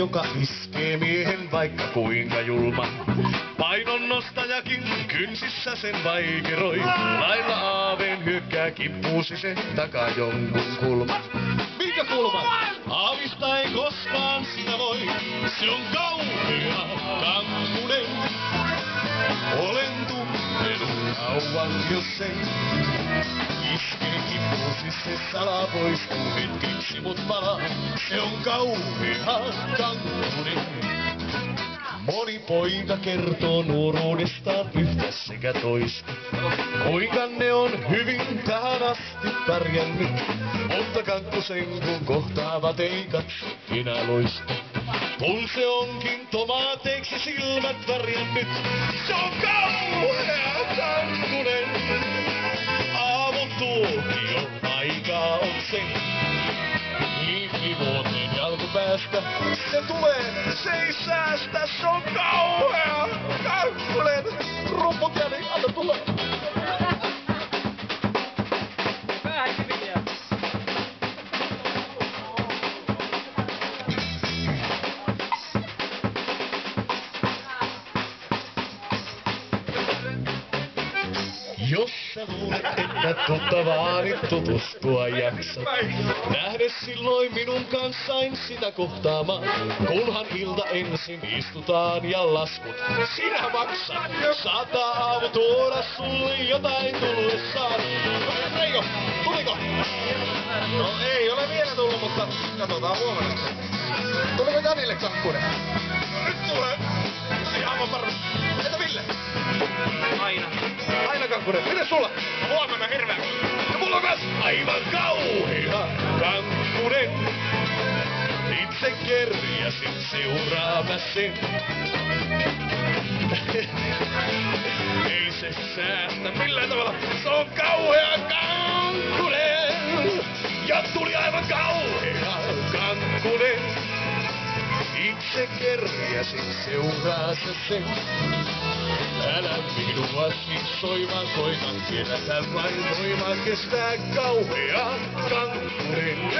joka iskee miehen vaikka kuinka julma. Painon nostajakin kynsissä sen vaikeroi. Lailla aaveen hyökkää kimppuusi se takaa jonkun kulman. Minkä kulman? Aavista ei koskaan sitä voi. Se on kauhea kampunen. Olen tuntenut kauan jos ei. Iskee kimppuusi se salaa poistuu hetkiksi mut palaa. Se on kauhea kampunen. Moni poika kertoo nuoruudestaan yhtä sekä toista. Kuinka ne on hyvin tähän asti pärjännyt. Mutta kakkosen kun kohtaavat ei katso enää loista. Kun se onkin tomaateiksi silmät värjännyt. Se on kauhea kakkonen. Aavun tuokio aikaa on se. Vuoteen jalkupäästä se tulee, se ei säästä, se on kauhea kakkonen. Rumput jäni, anna tulla. Jos sä luulet, että tuttavaani tutustua jaksat, lähde silloin minun kanssain sitä kohtaamaan. Kunhan ilta ensin istutaan ja laskut sinä maksat. Saattaa aamu tuoda sulle jotain tullessaan. Reijo, tuliko? No ei ole vielä tullut, mutta katsotaan huomenna. Tuliko Janille kakkunen? No nyt tulee. Ihan varmasti. Entä Ville? Aina. Aina kakkunen. Miten sulla? Huomenna hirveä. Ja mulla on myös aivan kauhea kakkunen. Itse kerjäsin seuraava sen. Ei se säästä millään tavalla. Se on kauhea kakkunen. Ja tuli aivan kauhea kakkunen. Itse kerjäsin seuraasa sen. Älä minua siksoi vaan koitan, tiedätä vain voimaa kestää kauhea kakkunen.